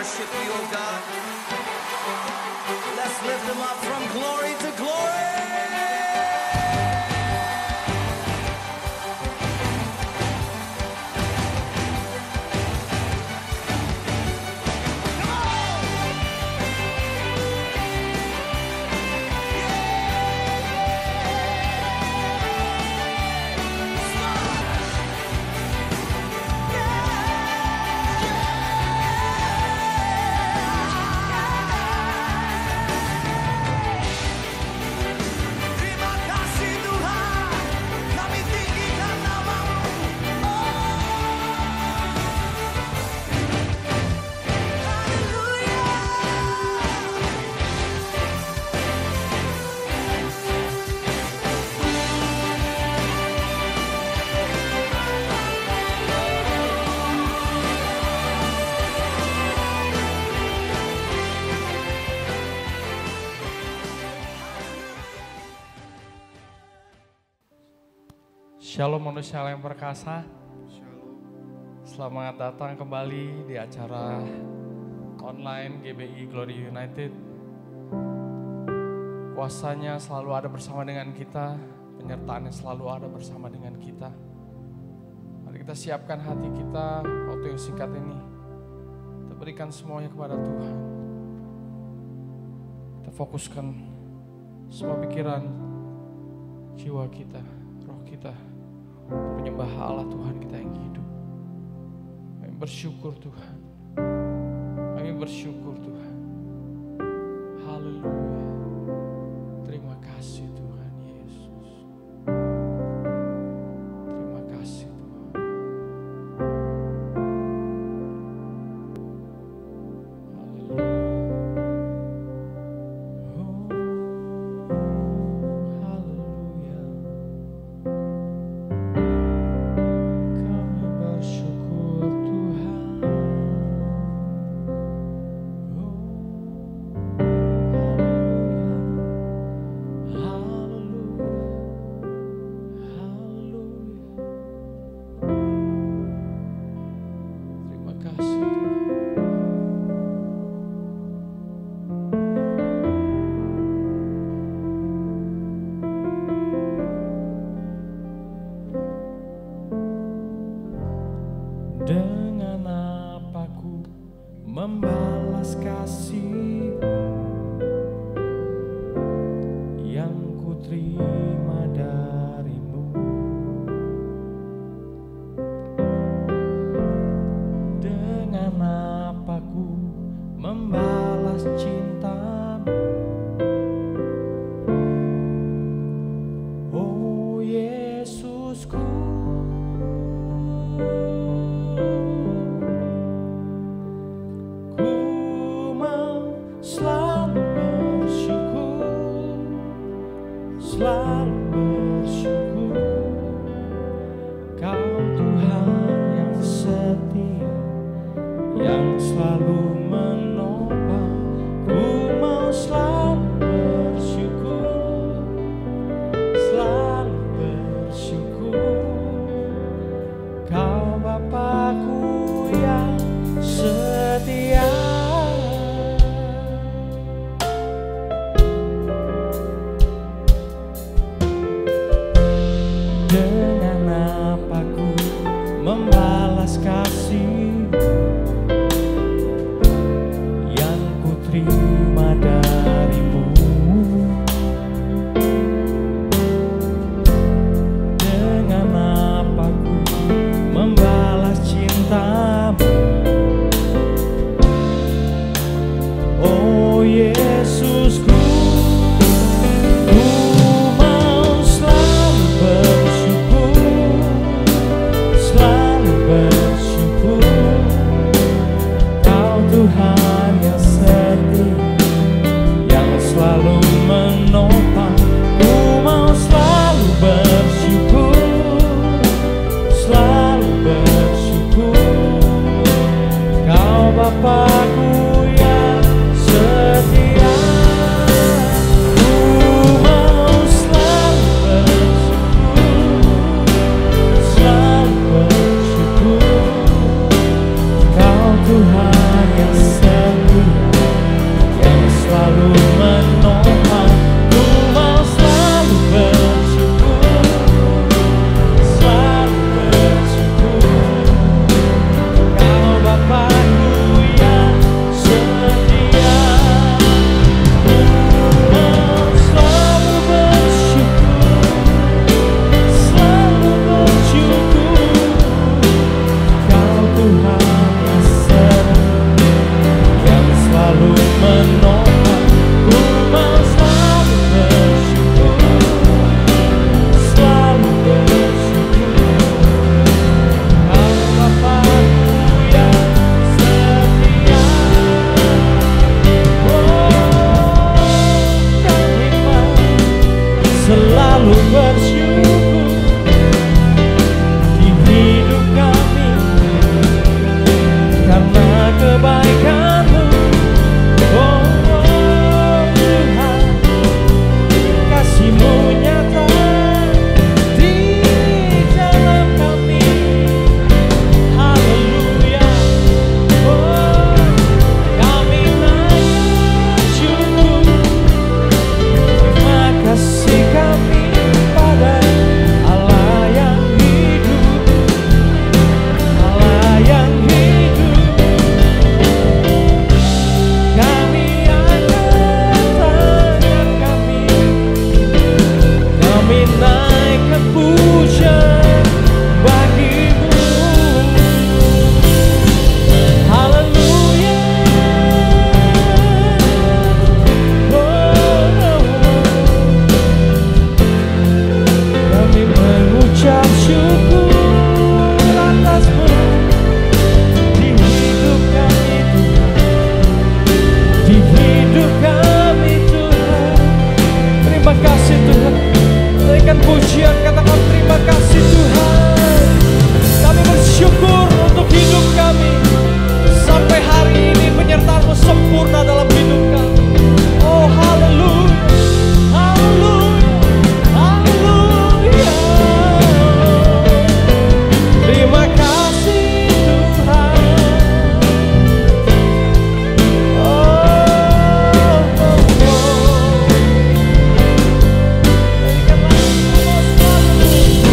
worship you, oh God. Let's lift him up from glory to glory. Shalom manusia yang perkasa. Selamat datang kembali di acara online GBI Glory United. Kuasanya selalu ada bersama dengan kita, penyertaannya selalu ada bersama dengan kita. Mari kita siapkan hati kita waktu yang singkat ini. Kita berikan semuanya kepada Tuhan. Kita fokuskan semua pikiran, jiwa kita, roh kita, menyembah Allah Tuhan kita yang hidup. Kami bersyukur Tuhan. Kami bersyukur Tuhan. Haleluya. Terima kasih Tuhan Yesus. Terima kasih Tuhan. Haleluya. Dengan apa ku membalas kasih yang ku terima darimu? Dengan apa ku membalas cintamu? Oh Yesusku, selalu bersyukur, Kau Tuhan yang setia, yang selalu menopang. Ku mau selalu bersyukur, selalu bersyukur, Kau Bapakku yang setia. Dengan apa ku membalas kasih yang ku terima darimu? Dengan apa ku membalas cintamu? Oh Yesusku, ku mau selalu bersyukur, selalu bersyukur di hidup kami karena kebaikan-Mu. Oh Tuhan, kasih-Mu nyata di dalam kami. Haleluya. Oh, kami bersyukur. Terima kasih kami pada Allah yang hidup, Allah yang hidup. Kami angkat tangan kami naikkan pujian bagi-Mu. Haleluya. Kami mengucap syukur atas-Mu di hidup kami Tuhan, di hidup kami Tuhan. Terima kasih Tuhan. Naikkan pujian, katakan terima kasih Tuhan. Kami bersyukur untuk hidup kami. Sampai hari ini penyertaan-Mu sempurna dalam hidup kami. Oh haleluya, haleluya, haleluya. Terima kasih Tuhan. Nyanyikan lagu selalu.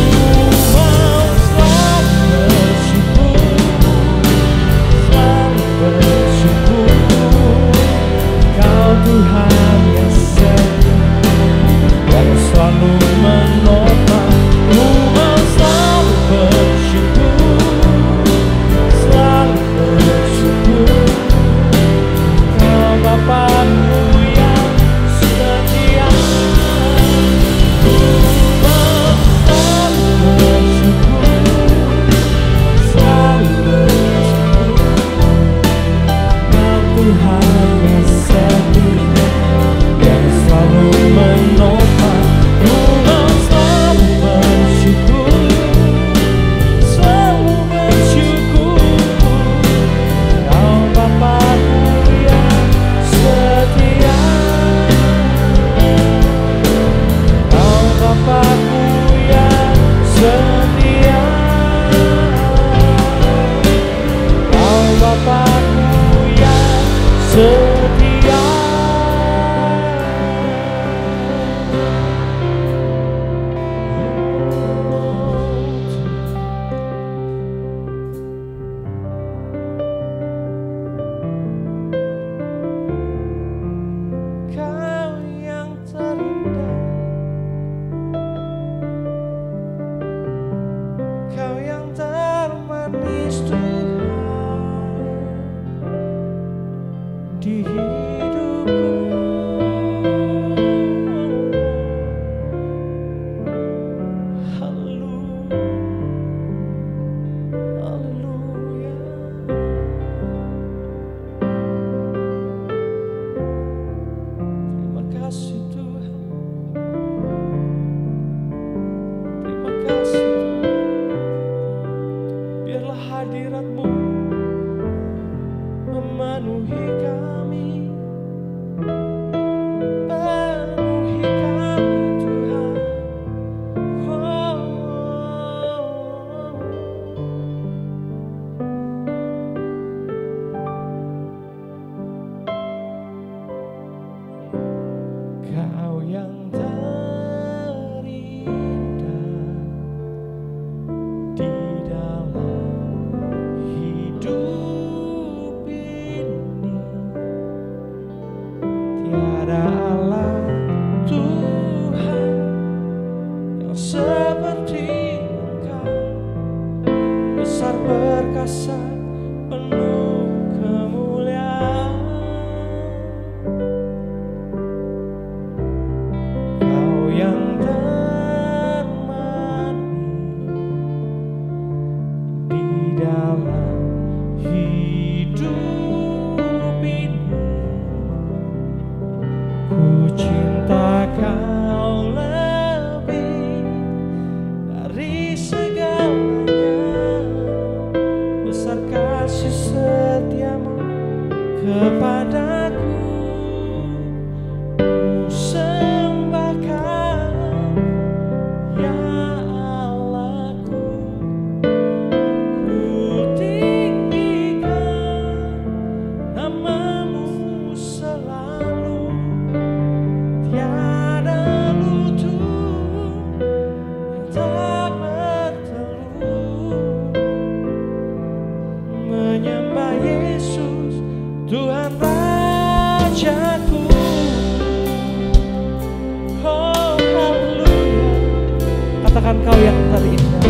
sembahkan Kau yang terindah,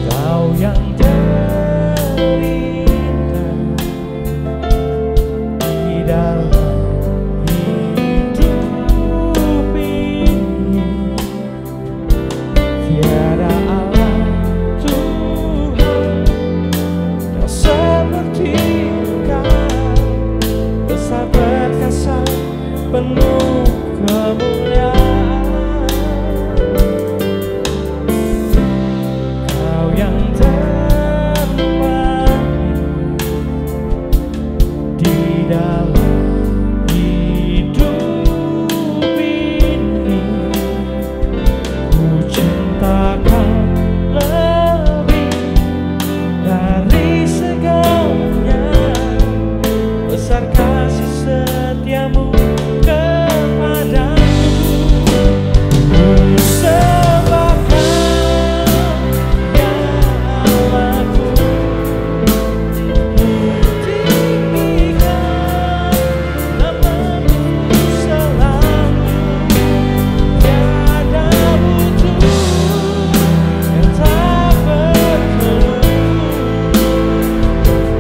Kau yang terindah di dalam hidup ini. Tiada Allah Tuhan yang seperti Engkau, besar perkasa penuh kemuliaan. Kau yang terbaik di dalam hidup ini. Ku cinta Kau lebih dari segalanya, besar kasih setiamu kepadaku. Ku sembahkan ya Allahku, ku tinggikan namamu selalu. Tiada butuh yang tak berkeluh,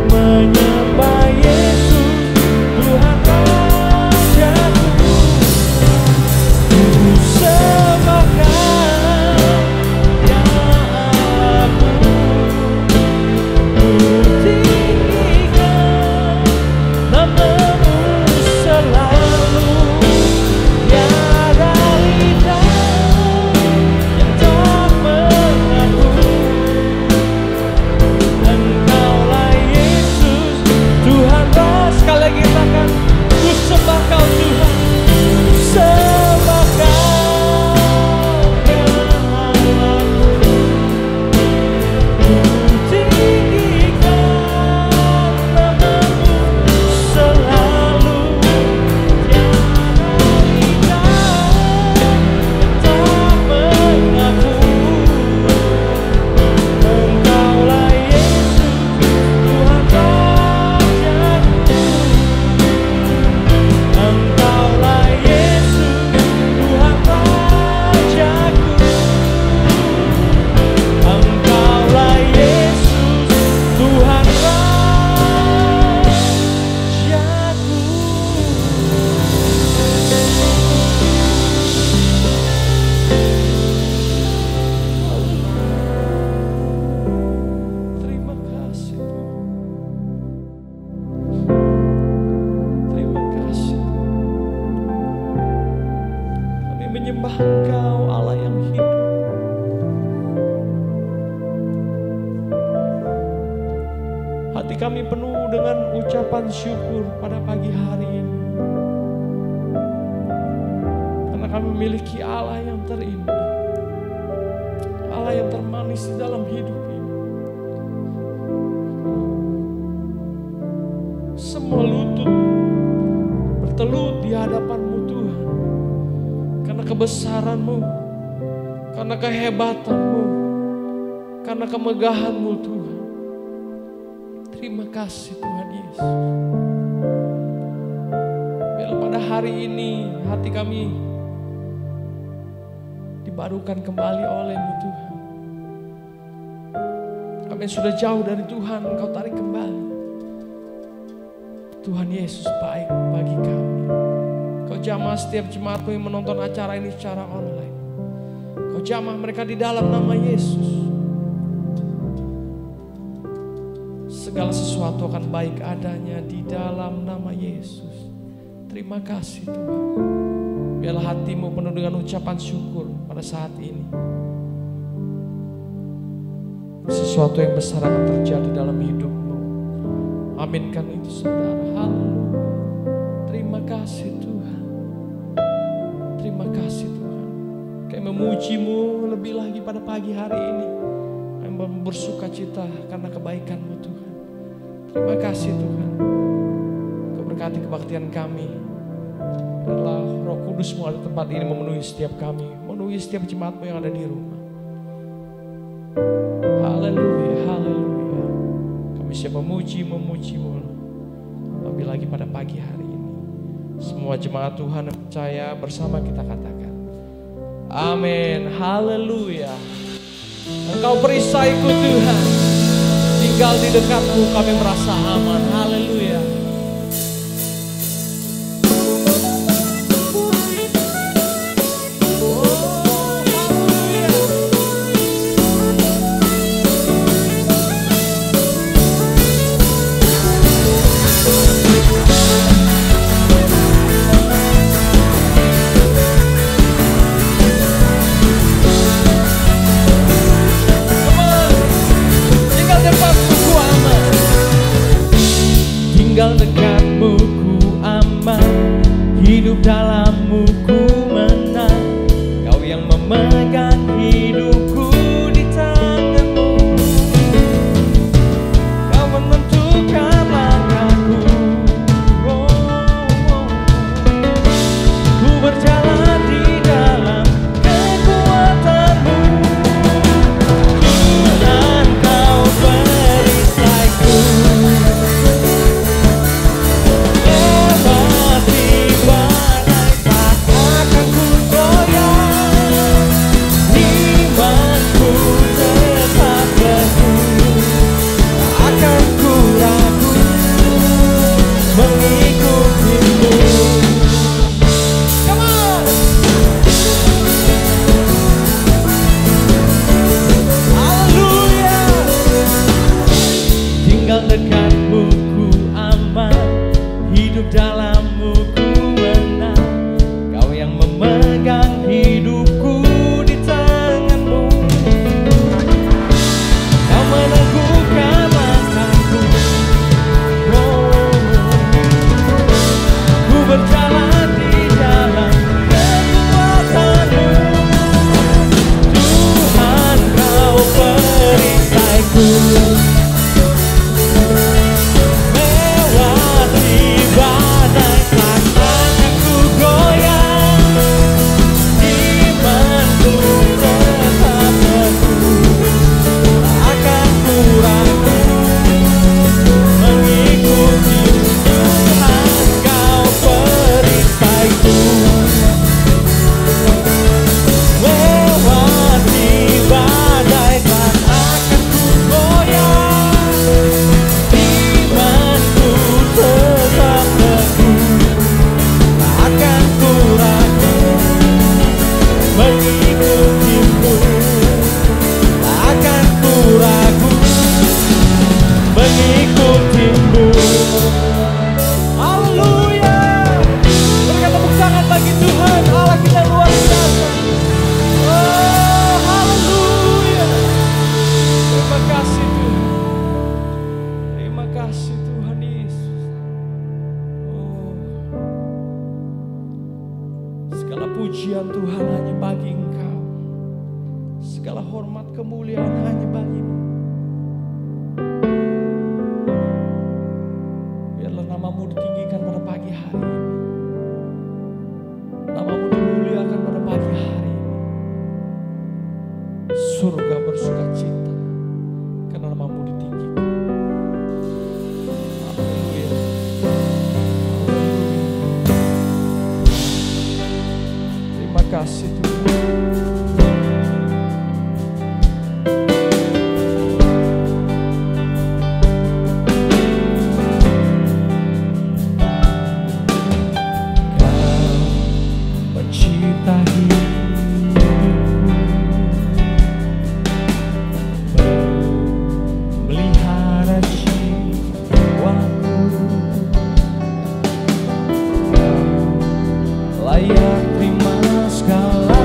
menyembah Yesus Tuhan Rajaku. Ku sembahkan ya Allahku, ku tinggikan namamu selalu. Tiada lidah yang tak mengaku, Engkaulah Yesus Tuhan. Sekali lagi katakan, ku sembah Kau Tuhan, ku sembahkan ya Allahku, ku tinggikan namamu selalu. Tiada lidah yang tak mengaku, Engkaulah Yesus Tuhan Rajaku. Engkaulah Yesus Tuhan Rajaku. Engkaulah Yesus Tuhan Rajaku. Terima kasih Tuhan. Terima kasih Tuhan. Kami menyembah Engkau Allah yang hidup. Hati kami penuh dengan ucapan syukur pada pagi hari ini, karena kami memiliki Allah yang terindah, Allah yang termanis di dalam hidup ini. Semua lutut bertelut di hadapan-Mu Tuhan, karena kebesaran-Mu, karena kehebatan-Mu, karena kemegahan-Mu Tuhan. Terima kasih Tuhan Yesus. Biarlah pada hari ini hati kami dibarukan kembali oleh-Mu Tuhan. Kami yang sudah jauh dari Tuhan, Engkau tarik kembali. Tuhan Yesus baik bagi kami. Kau jamah setiap jemaat-Mu yang menonton acara ini secara online. Kau jamah mereka di dalam nama Yesus. Segala sesuatu akan baik adanya di dalam nama Yesus. Terima kasih Tuhan. Biarlah hatimu penuh dengan ucapan syukur pada saat ini. Sesuatu yang besar akan terjadi dalam hidupmu. Aminkan itu saudara. Haleluya. Terima kasih Tuhan. Terima kasih Tuhan. Kami memuji-Mu lebih lagi pada pagi hari ini. Kami bersuka cita karena kebaikan-Mu Tuhan. Terima kasih Tuhan. Kau berkati kebaktian kami. Biarlah Roh Kudus-Mu ada tempat ini memenuhi setiap kami, memenuhi setiap jemaat-Mu yang ada di rumah. Haleluya, haleluya. Kami siap memuji-Mu lebih lagi pada pagi hari ini. Semua jemaat Tuhan yang percaya bersama kita katakan, Amin, haleluya. Engkau perisaiku Tuhan, tinggal di dekatmu kami merasa aman, haleluya. Tinggal dekatmu ku aman, hidup dalammu ku menang. Kau yang memegang hidupku di tanganmu, kau menentukan langkahku. Ku berjalan di dalam kekuatanmu, Tuhan kau perisaiku. Dekatmu ku aman, hidup dalammu ku menang. Kau yang memegang hidupku di tanganmu, kau meneguhkan langkahku. Ku berjalan di dalam kekuatanmu, Tuhan kau perisaiku. Pujian Tuhan hanya bagi Engkau, segala hormat kemuliaan hanya bagi-Mu. Biarlah nama-Mu ditinggikan pada pagi hari ini, nama-Mu dimuliakan pada pagi hari ini. Surga bersuka cita karena nama-Mu ditinggikan. Haleluya. Terima kasih Tuhan. Kau mencipta hidupku, memelihara jiwaku. Kau layak terima segala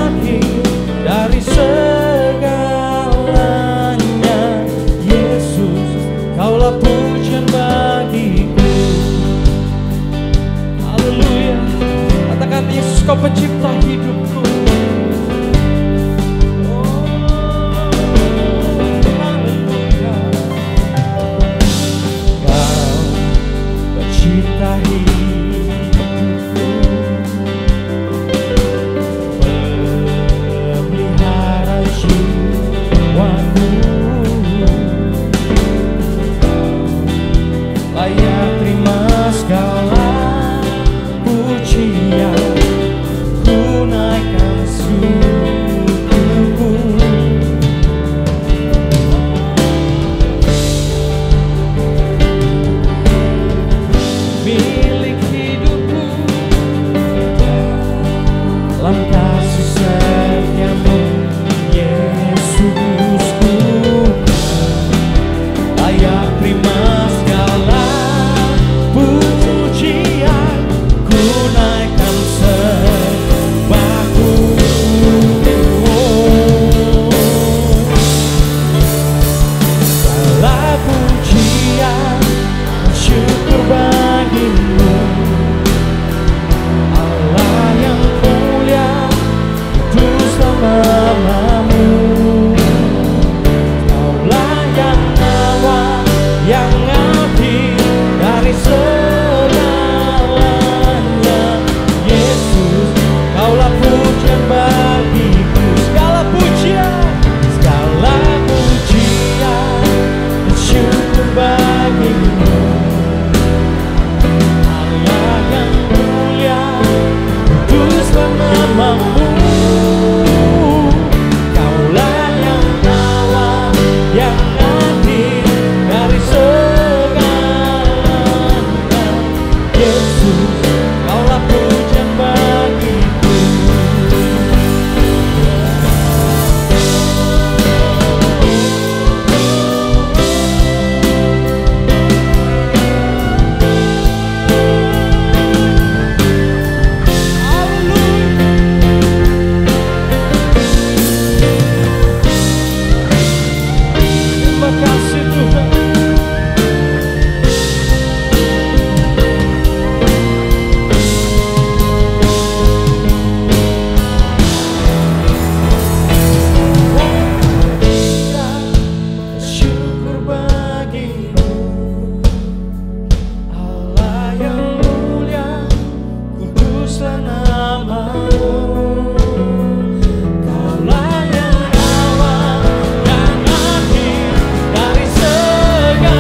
akhir dari segalanya. Yesus, Kaulah pujian bagiku. Haleluya. Katakan, Yesus, Kau pencipta hidupku. Cinta hidupku, pemelihara jiwaku, layak terima segala pujian, ku naikkan syukurku. Milik hidupku, dalam kasih setiamu, Yesusku, layak terima segala pujian, ku naikkan sembahku. Segala pujian, syukur bagimu, Allah yang mulia, kudus namamu. Kaulah yang awal, yang akhir dari segalanya. Yesus, Kaulah pujian bagiku. Segala pujian, syukur bagimu, Allah yang mulia, kudus namamu. Kaulah yang awal, yang akhir dari segalanya. Yesus, Kaulah pujian bagiku. Terima kasih Tuhan. Syukur bagimu, Allah yang mulia, kuduslah namamu. Kaulah yang awal, yang akhir dari segalanya.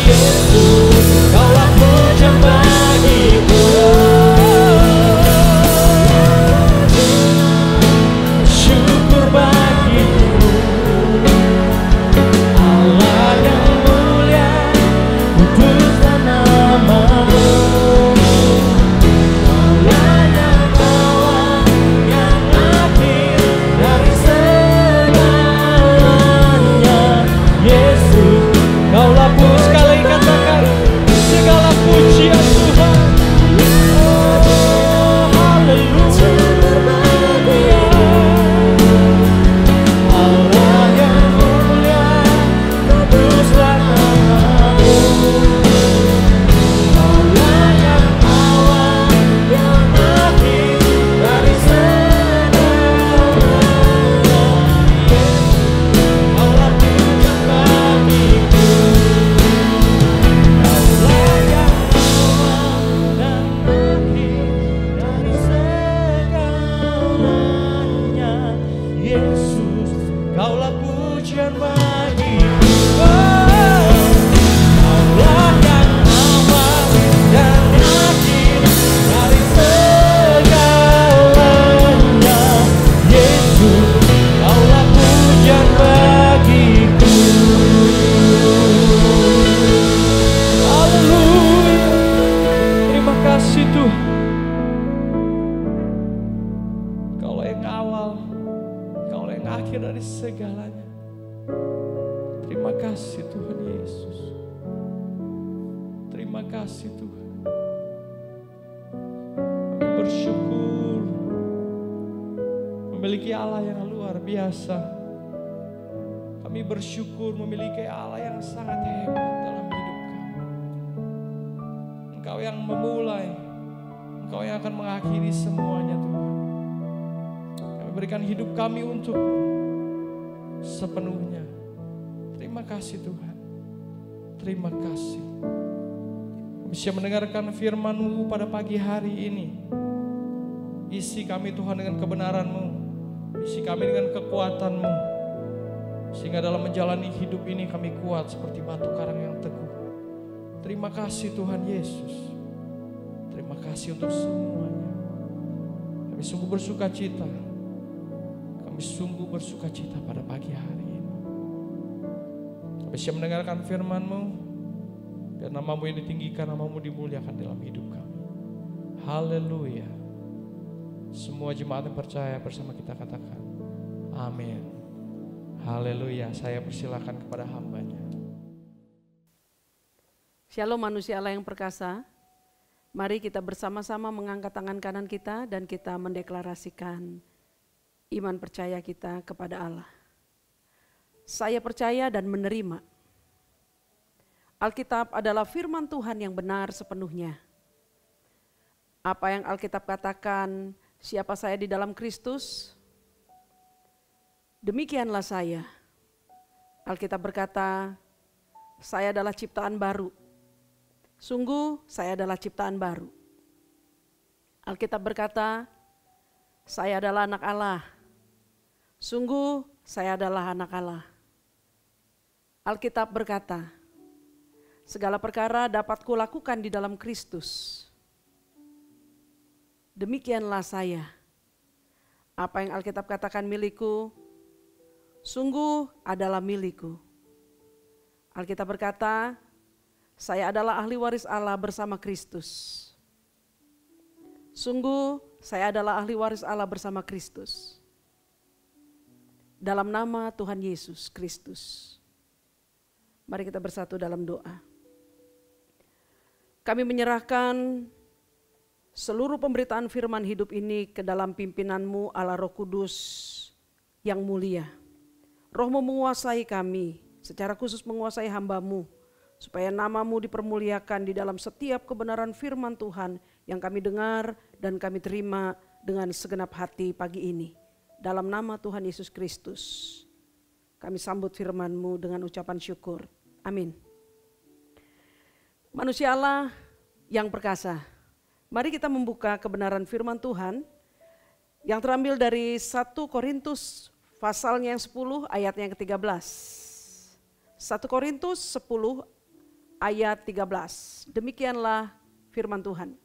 Yesus, Kaulah pujian bagiku. Syukur bagimu, Allah yang mulia, kuduslah namamu. Kaulah yang awal, yang akhir dari segalanya. Yesus, Kaulah pujian. Sekali katakan, segala pujian Tuhan. Oh, haleluya. Allah yang mulia, kuduslah namamu. Kaulah yang awal, yang akhir dari segalanya. Kaulah pujian bagiku. Kaulah yang awal dan akhir dari segalanya. Yesus, Kaulah pujian bagiku. Kaulah yang awal dan akhir dari segalanya. Yesus, Kaulah pujian bagiku. Haleluya. Terima kasih Tuhan. Kaulah yang awal, Kaulah yang akhir dari segalanya. Terima kasih Tuhan Yesus. Terima kasih Tuhan. Kami bersyukur memiliki Allah yang luar biasa. Kami bersyukur memiliki Allah yang sangat hebat dalam hidup kami. Engkau yang memulai, Engkau yang akan mengakhiri semuanya Tuhan. Kami berikan hidup kami untuk sepenuhnya. Terima kasih Tuhan. Terima kasih. Kami siap mendengarkan firman-Mu pada pagi hari ini. Isi kami Tuhan dengan kebenaran-Mu. Isi kami dengan kekuatan-Mu. Sehingga dalam menjalani hidup ini kami kuat seperti batu karang yang teguh. Terima kasih Tuhan Yesus. Terima kasih untuk semuanya. Kami sungguh bersuka cita. Kami sungguh bersuka cita pada pagi hari ini. Kami siap mendengarkan firman-Mu. Biar nama-Mu yang ditinggikan, nama-Mu dimuliakan dalam hidup kami. Haleluya. Semua jemaat yang percaya bersama kita katakan amin. Haleluya. Saya persilakan kepada hambanya. Shalom manusia Allah yang perkasa. Mari kita bersama-sama mengangkat tangan kanan kita dan kita mendeklarasikan iman percaya kita kepada Allah. Saya percaya dan menerima. Alkitab adalah firman Tuhan yang benar sepenuhnya. Apa yang Alkitab katakan, siapa saya di dalam Kristus, demikianlah saya. Alkitab berkata, saya adalah ciptaan baru. Sungguh saya adalah ciptaan baru. Alkitab berkata, saya adalah anak Allah. Sungguh saya adalah anak Allah. Alkitab berkata, segala perkara dapat kulakukan di dalam Kristus. Demikianlah saya. Apa yang Alkitab katakan milikku, sungguh adalah milikku. Alkitab berkata, saya adalah ahli waris Allah bersama Kristus. Sungguh saya adalah ahli waris Allah bersama Kristus. Dalam nama Tuhan Yesus Kristus. Mari kita bersatu dalam doa. Kami menyerahkan seluruh pemberitaan firman hidup ini ke dalam pimpinan-Mu Allah Roh Kudus yang mulia. Roh-Mu menguasai kami, secara khusus menguasai hamba-Mu, supaya nama-Mu dipermuliakan di dalam setiap kebenaran firman Tuhan yang kami dengar dan kami terima dengan segenap hati pagi ini. Dalam nama Tuhan Yesus Kristus, kami sambut firman-Mu dengan ucapan syukur. Amin. Manusia Allah yang perkasa, mari kita membuka kebenaran firman Tuhan yang terambil dari 1 Korintus pasalnya yang 10 ayatnya yang ke-13. 1 Korintus 10 ayat 13. Demikianlah firman Tuhan.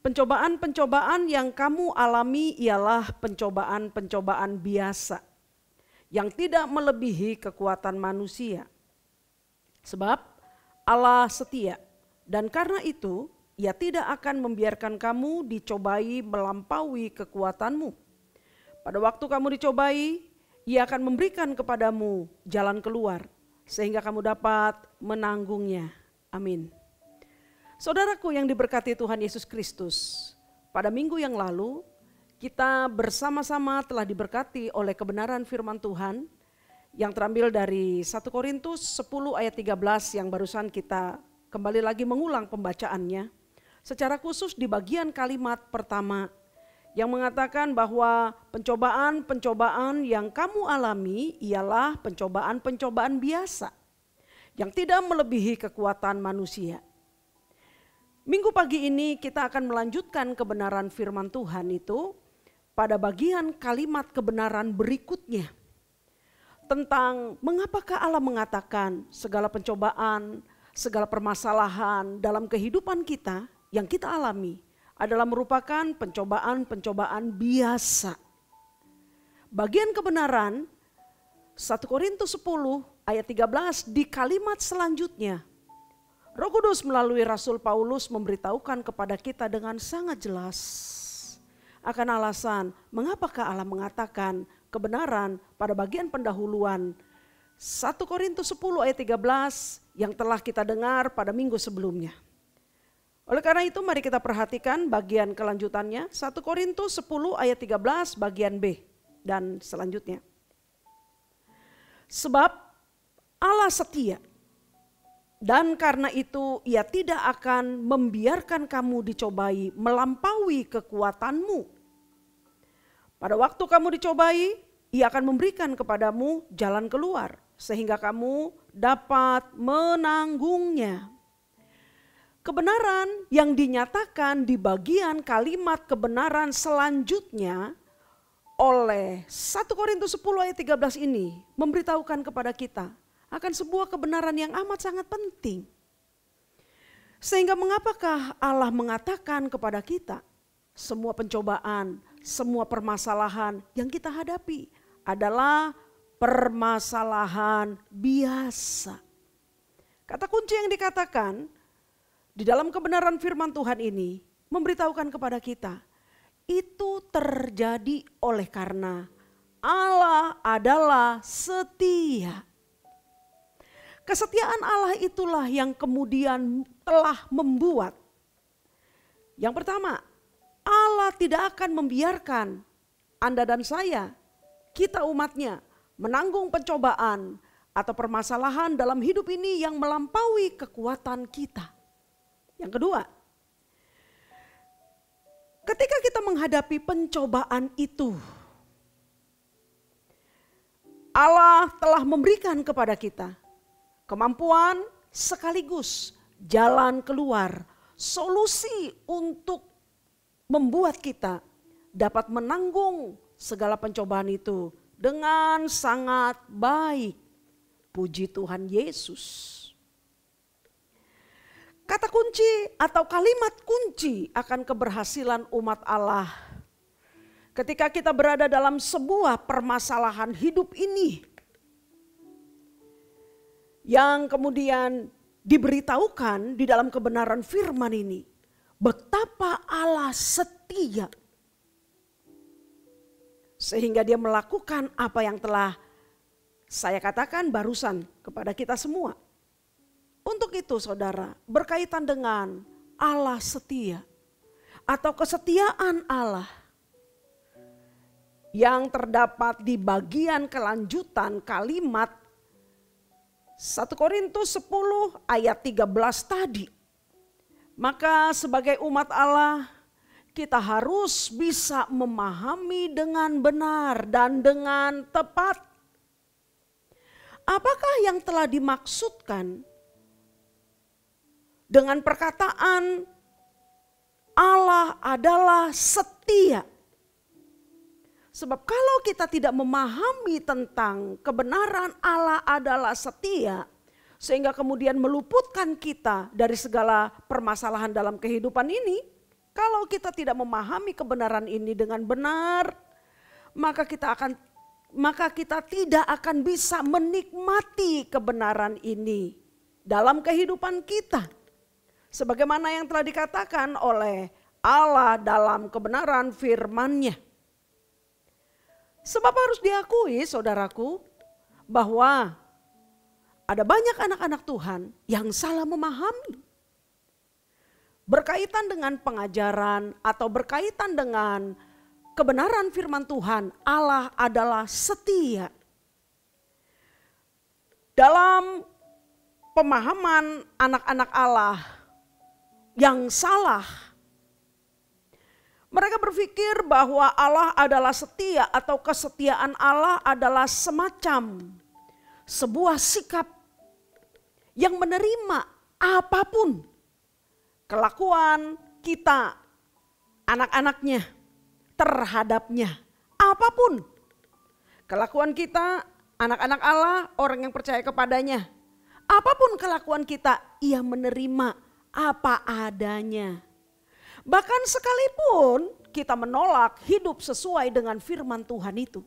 Pencobaan-pencobaan yang kamu alami ialah pencobaan-pencobaan biasa yang tidak melebihi kekuatan manusia. Sebab Allah setia dan karena itu Ia tidak akan membiarkan kamu dicobai melampaui kekuatanmu. Pada waktu kamu dicobai, Ia akan memberikan kepadamu jalan keluar sehingga kamu dapat menanggungnya. Amin. Saudaraku yang diberkati Tuhan Yesus Kristus, pada minggu yang lalu kita bersama-sama telah diberkati oleh kebenaran firman Tuhan yang terambil dari 1 Korintus 10 ayat 13 yang barusan kita kembali lagi mengulang pembacaannya. Secara khusus di bagian kalimat pertama yang mengatakan bahwa pencobaan-pencobaan yang kamu alami ialah pencobaan-pencobaan biasa yang tidak melebihi kekuatan manusia. Minggu pagi ini kita akan melanjutkan kebenaran firman Tuhan itu pada bagian kalimat kebenaran berikutnya. Tentang mengapakah Allah mengatakan segala pencobaan, segala permasalahan dalam kehidupan kita yang kita alami adalah merupakan pencobaan-pencobaan biasa. Bagian kebenaran 1 Korintus 10 ayat 13 di kalimat selanjutnya. Roh Kudus melalui Rasul Paulus memberitahukan kepada kita dengan sangat jelas akan alasan mengapakah Allah mengatakan kebenaran pada bagian pendahuluan 1 Korintus 10 ayat 13 yang telah kita dengar pada minggu sebelumnya. Oleh karena itu mari kita perhatikan bagian kelanjutannya 1 Korintus 10 ayat 13 bagian B. dan selanjutnya. Sebab Allah setia, dan karena itu Ia tidak akan membiarkan kamu dicobai melampaui kekuatanmu. Pada waktu kamu dicobai, Ia akan memberikan kepadamu jalan keluar, sehingga kamu dapat menanggungnya. Kebenaran yang dinyatakan di bagian kalimat kebenaran selanjutnya oleh 1 Korintus 10 ayat 13 ini memberitahukan kepada kita akan sebuah kebenaran yang amat sangat penting. Sehingga mengapakah Allah mengatakan kepada kita semua pencobaan, semua permasalahan yang kita hadapi adalah permasalahan biasa. Kata kunci yang dikatakan di dalam kebenaran firman Tuhan ini memberitahukan kepada kita, itu terjadi oleh karena Allah adalah setia. Kesetiaan Allah itulah yang kemudian telah membuat. Yang pertama, Allah tidak akan membiarkan Anda dan saya, kita umatnya, menanggung pencobaan atau permasalahan dalam hidup ini yang melampaui kekuatan kita. Yang kedua, ketika kita menghadapi pencobaan itu, Allah telah memberikan kepada kita kemampuan sekaligus jalan keluar, solusi untuk membuat kita dapat menanggung segala pencobaan itu dengan sangat baik. Puji Tuhan Yesus. Kata kunci atau kalimat kunci akan keberhasilan umat Allah ketika kita berada dalam sebuah permasalahan hidup ini yang kemudian diberitahukan di dalam kebenaran firman ini, betapa Allah setia sehingga Dia melakukan apa yang telah saya katakan barusan kepada kita semua. Untuk itu saudara, berkaitan dengan Allah setia atau kesetiaan Allah yang terdapat di bagian kelanjutan kalimat 1 Korintus 10 ayat 13 tadi. Maka sebagai umat Allah kita harus bisa memahami dengan benar dan dengan tepat. Apakah yang telah dimaksudkan dengan perkataan Allah adalah setia? Sebab kalau kita tidak memahami tentang kebenaran Allah adalah setia, sehingga kemudian meluputkan kita dari segala permasalahan dalam kehidupan ini, kalau kita tidak memahami kebenaran ini dengan benar, maka kita tidak akan bisa menikmati kebenaran ini dalam kehidupan kita. Sebagaimana yang telah dikatakan oleh Allah dalam kebenaran firman-Nya. Sebab harus diakui saudaraku bahwa ada banyak anak-anak Tuhan yang salah memahami. Berkaitan dengan pengajaran atau berkaitan dengan kebenaran firman Tuhan, Allah adalah setia. Dalam pemahaman anak-anak Allah yang salah, mereka berpikir bahwa Allah adalah setia atau kesetiaan Allah adalah semacam sebuah sikap yang menerima apapun kelakuan kita, anak-anaknya, terhadapnya. Apapun kelakuan kita, anak-anak Allah, orang yang percaya kepadanya. Apapun kelakuan kita, Ia menerima apa adanya. Bahkan sekalipun kita menolak hidup sesuai dengan firman Tuhan itu.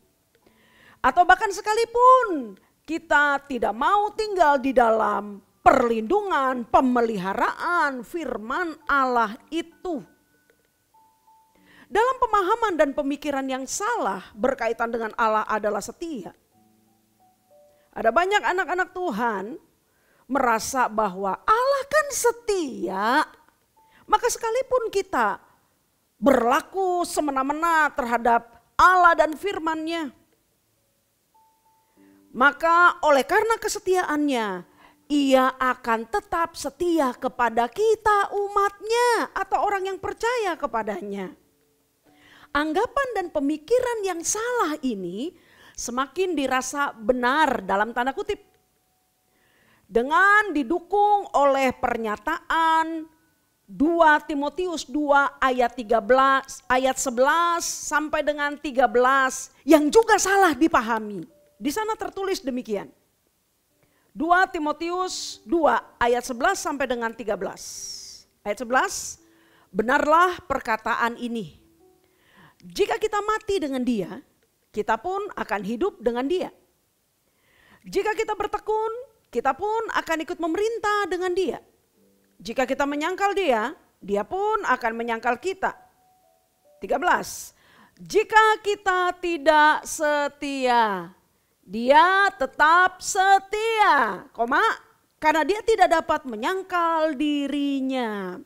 Atau bahkan sekalipun kita tidak mau tinggal di dalam perlindungan, pemeliharaan firman Allah itu. Dalam pemahaman dan pemikiran yang salah berkaitan dengan Allah adalah setia. Ada banyak anak-anak Tuhan merasa bahwa Allah kan setia. Maka sekalipun kita berlaku semena-mena terhadap Allah dan firman-Nya. Maka oleh karena kesetiaannya, Ia akan tetap setia kepada kita umat-Nya atau orang yang percaya kepadanya. Anggapan dan pemikiran yang salah ini semakin dirasa benar dalam tanda kutip. Dengan didukung oleh pernyataan 2 Timotius 2 ayat 11 sampai dengan 13 yang juga salah dipahami. Di sana tertulis demikian. 2 Timotius 2 ayat 11 sampai dengan 13. Ayat 11, benarlah perkataan ini. Jika kita mati dengan Dia, kita pun akan hidup dengan Dia. Jika kita bertekun, kita pun akan ikut memerintah dengan Dia. Jika kita menyangkal Dia, Dia pun akan menyangkal kita. 13. Jika kita tidak setia, Dia tetap setia, karena Dia tidak dapat menyangkal dirinya.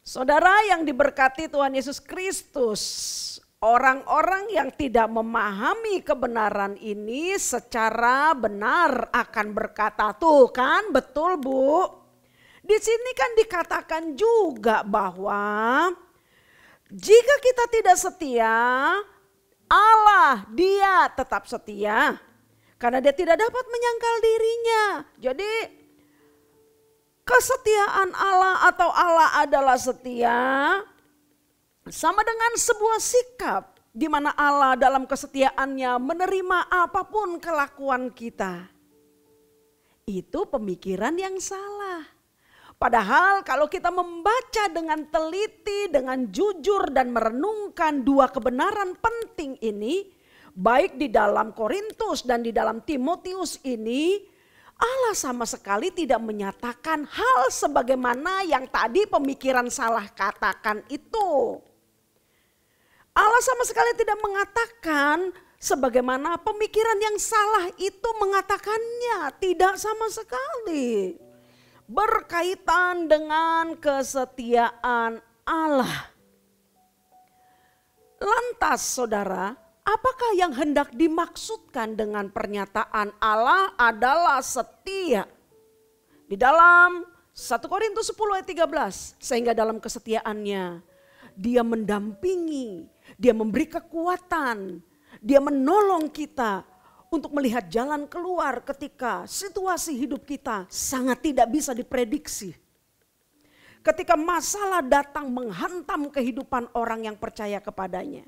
Saudara yang diberkati Tuhan Yesus Kristus, orang-orang yang tidak memahami kebenaran ini secara benar akan berkata, tuh kan betul Bu. Di sini kan dikatakan juga bahwa jika kita tidak setia, Allah Dia tetap setia. Karena Dia tidak dapat menyangkal dirinya. Jadi kesetiaan Allah atau Allah adalah setia sama dengan sebuah sikap di mana Allah dalam kesetiaannya menerima apapun kelakuan kita. Itu pemikiran yang salah. Padahal kalau kita membaca dengan teliti, dengan jujur dan merenungkan dua kebenaran penting ini, baik di dalam Korintus dan di dalam Timotius ini, Allah sama sekali tidak menyatakan hal sebagaimana yang tadi pemikiran salah katakan itu. Allah sama sekali tidak mengatakan sebagaimana pemikiran yang salah itu mengatakannya. Tidak sama sekali. Berkaitan dengan kesetiaan Allah. Lantas saudara, apakah yang hendak dimaksudkan dengan pernyataan Allah adalah setia? Di dalam 1 Korintus 10 ayat 13, sehingga dalam kesetiaannya Dia mendampingi, Dia memberi kekuatan, Dia menolong kita untuk melihat jalan keluar ketika situasi hidup kita sangat tidak bisa diprediksi. Ketika masalah datang menghantam kehidupan orang yang percaya kepadanya.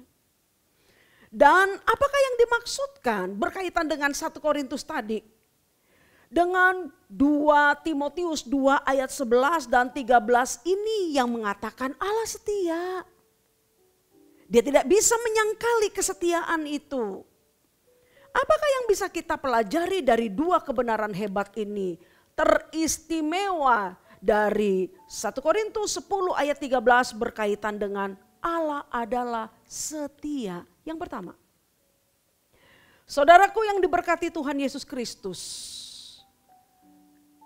Dan apakah yang dimaksudkan berkaitan dengan 1 Korintus tadi? Dengan 2 Timotius 2 ayat 11 dan 13 ini yang mengatakan Allah setia. Dia tidak bisa menyangkali kesetiaan itu. Apakah yang bisa kita pelajari dari dua kebenaran hebat ini? Teristimewa dari 1 Korintus 10 ayat 13 berkaitan dengan Allah adalah setia. Yang pertama, saudaraku yang diberkati Tuhan Yesus Kristus,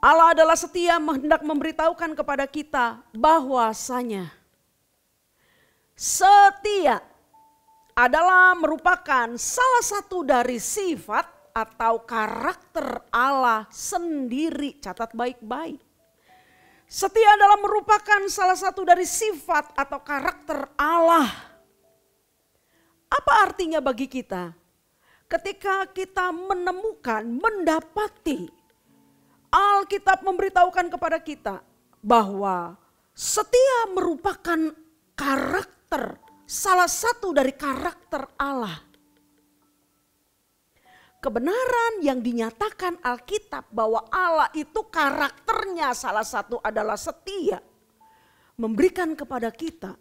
Allah adalah setia hendak memberitahukan kepada kita bahwasanya setia adalah merupakan salah satu dari sifat atau karakter Allah sendiri. Catat baik-baik. Setia adalah merupakan salah satu dari sifat atau karakter Allah. Apa artinya bagi kita? Ketika kita menemukan, mendapati Alkitab memberitahukan kepada kita bahwa setia merupakan karakter, salah satu dari karakter Allah. Kebenaran yang dinyatakan Alkitab bahwa Allah itu karakternya salah satu adalah setia. Memberikan kepada kita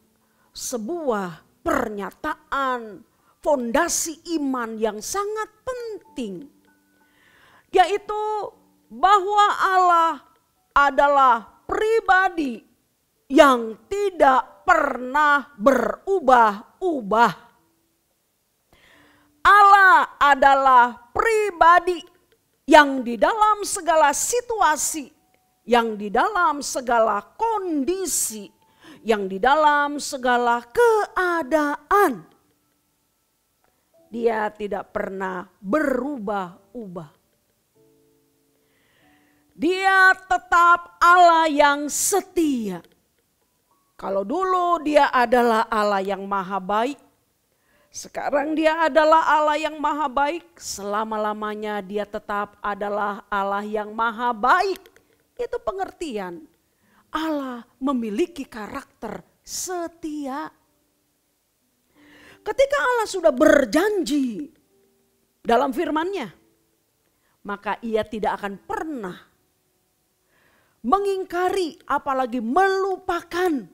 sebuah pernyataan fondasi iman yang sangat penting. Yaitu bahwa Allah adalah pribadi yang tidak pernah berubah-ubah. Allah adalah pribadi yang di dalam segala situasi, yang di dalam segala kondisi, yang di dalam segala keadaan Dia tidak pernah berubah-ubah. Dia tetap Allah yang setia. Kalau dulu dia adalah Allah yang maha baik, sekarang dia adalah Allah yang maha baik, selama-lamanya dia tetap adalah Allah yang maha baik. Itu pengertian Allah memiliki karakter setia. Ketika Allah sudah berjanji dalam firman-Nya, maka ia tidak akan pernah mengingkari apalagi melupakan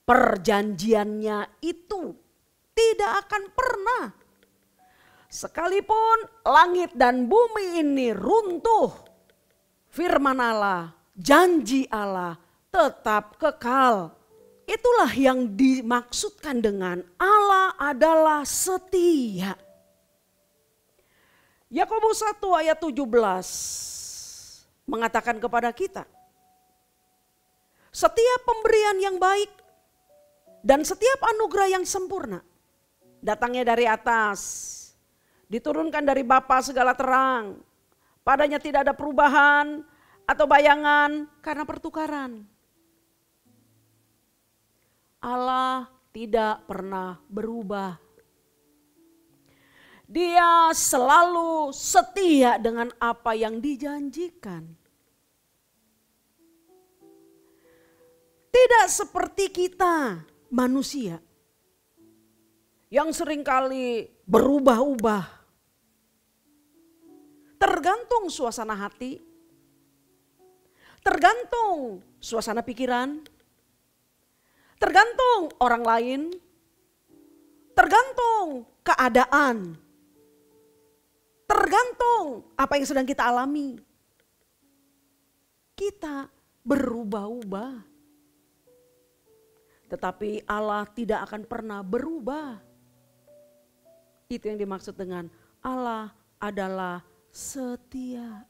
perjanjiannya itu. Tidak akan pernah. Sekalipun langit dan bumi ini runtuh, firman Allah, janji Allah tetap kekal. Itulah yang dimaksudkan dengan Allah adalah setia. Yakobus 1 ayat 17 mengatakan kepada kita, setiap pemberian yang baik dan setiap anugerah yang sempurna datangnya dari atas, diturunkan dari Bapa segala terang. Padanya tidak ada perubahan atau bayangan karena pertukaran. Allah tidak pernah berubah. Dia selalu setia dengan apa yang dijanjikan. Tidak seperti kita manusia yang seringkali berubah-ubah. Tergantung suasana hati, tergantung suasana pikiran, tergantung orang lain, tergantung keadaan, tergantung apa yang sedang kita alami. Kita berubah-ubah. Tetapi Allah tidak akan pernah berubah. Itu yang dimaksud dengan Allah adalah setia.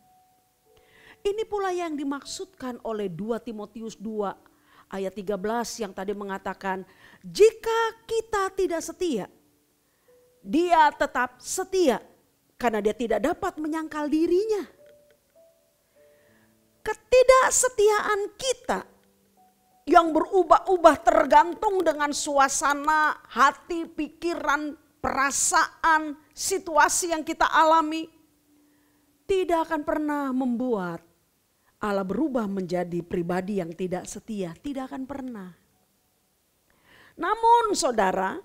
Ini pula yang dimaksudkan oleh 2 Timotius 2 ayat 13 yang tadi mengatakan, jika kita tidak setia, dia tetap setia karena dia tidak dapat menyangkal dirinya. Ketidaksetiaan kita yang berubah-ubah tergantung dengan suasana hati, pikiran, perasaan, situasi yang kita alami, tidak akan pernah membuat Allah berubah menjadi pribadi yang tidak setia. Tidak akan pernah. Namun saudara,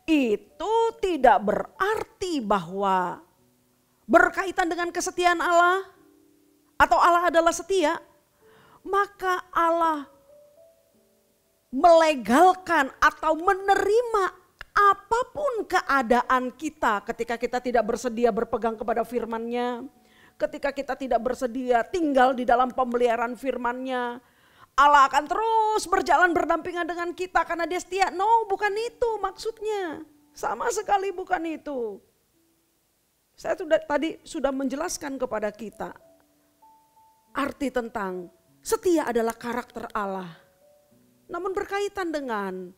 itu tidak berarti bahwa berkaitan dengan kesetiaan Allah atau Allah adalah setia, maka Allah melegalkan atau menerima apapun keadaan kita ketika kita tidak bersedia berpegang kepada firman-Nya. Ketika kita tidak bersedia tinggal di dalam pemeliharaan firman-Nya, Allah akan terus berjalan berdampingan dengan kita karena dia setia. No, bukan itu maksudnya. Sama sekali bukan itu. Saya tadi sudah menjelaskan kepada kita arti tentang setia adalah karakter Allah. Namun berkaitan dengan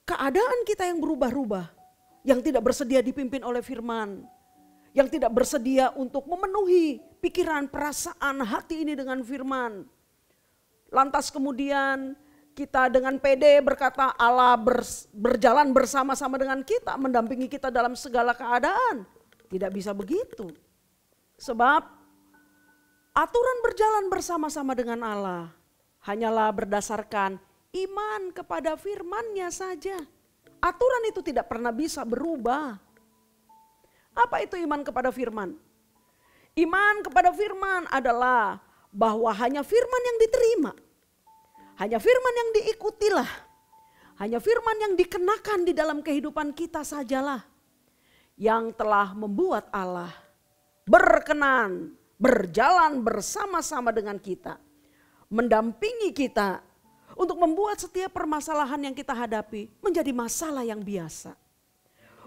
keadaan kita yang berubah-ubah, yang tidak bersedia dipimpin oleh firman, yang tidak bersedia untuk memenuhi pikiran, perasaan, hati ini dengan firman. Lantas kemudian kita dengan pede berkata Allah berjalan bersama-sama dengan kita, mendampingi kita dalam segala keadaan. Tidak bisa begitu. Sebab aturan berjalan bersama-sama dengan Allah hanyalah berdasarkan iman kepada firman-Nya saja. Aturan itu tidak pernah bisa berubah. Apa itu iman kepada firman? Iman kepada firman adalah bahwa hanya firman yang diterima, hanya firman yang diikutilah, hanya firman yang dikenakan di dalam kehidupan kita sajalah yang telah membuat Allah berkenan berjalan bersama-sama dengan kita, mendampingi kita untuk membuat setiap permasalahan yang kita hadapi menjadi masalah yang biasa.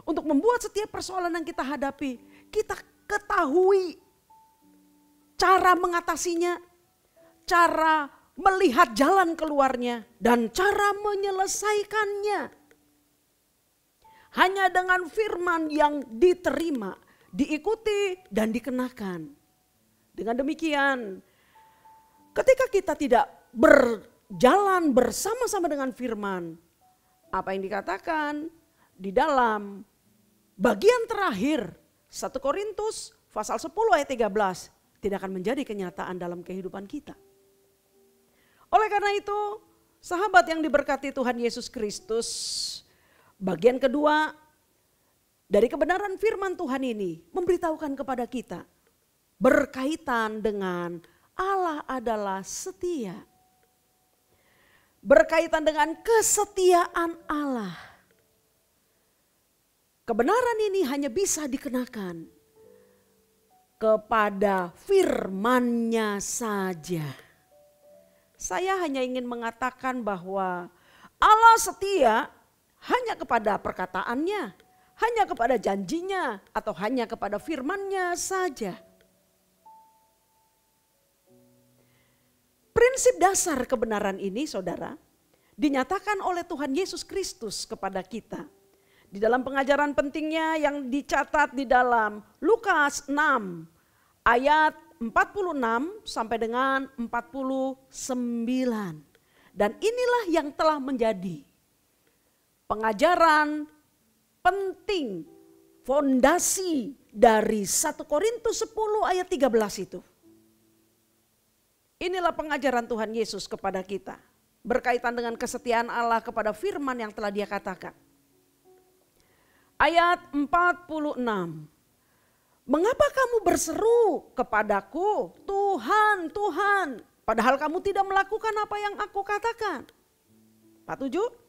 Untuk membuat setiap persoalan yang kita hadapi, kita ketahui cara mengatasinya, cara melihat jalan keluarnya, dan cara menyelesaikannya. hanya dengan firman yang diterima, diikuti dan dikenakan. Dengan demikian, ketika kita tidak berjalan bersama-sama dengan firman, apa yang dikatakan di dalam bagian terakhir 1 Korintus pasal 10 ayat 13 tidak akan menjadi kenyataan dalam kehidupan kita. Oleh karena itu, sahabat yang diberkati Tuhan Yesus Kristus, bagian kedua dari kebenaran firman Tuhan ini memberitahukan kepada kita berkaitan dengan Allah adalah setia. Berkaitan dengan kesetiaan Allah. Kebenaran ini hanya bisa dikenakan kepada firman-Nya saja. Saya hanya ingin mengatakan bahwa Allah setia hanya kepada perkataannya, hanya kepada janjinya, atau hanya kepada firman-Nya saja. Prinsip dasar kebenaran ini, saudara, dinyatakan oleh Tuhan Yesus Kristus kepada kita. Di dalam pengajaran pentingnya yang dicatat di dalam Lukas 6 ayat 46 sampai dengan 49. Dan inilah yang telah menjadi pengajaran penting, fondasi dari 1 Korintus 10 ayat 13 itu. Inilah pengajaran Tuhan Yesus kepada kita berkaitan dengan kesetiaan Allah kepada firman yang telah Dia katakan. Ayat 46. Mengapa kamu berseru kepadaku, Tuhan, Tuhan, padahal kamu tidak melakukan apa yang aku katakan? 47.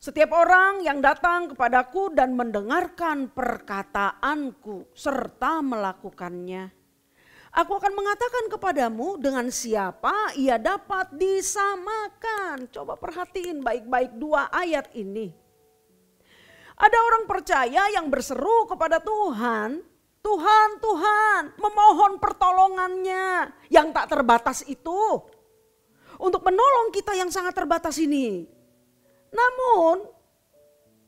Setiap orang yang datang kepadaku dan mendengarkan perkataanku serta melakukannya, aku akan mengatakan kepadamu dengan siapa ia dapat disamakan. Coba perhatiin baik-baik dua ayat ini. Ada orang percaya yang berseru kepada Tuhan, Tuhan, Tuhan, memohon pertolongannya yang tak terbatas itu untuk menolong kita yang sangat terbatas ini. Namun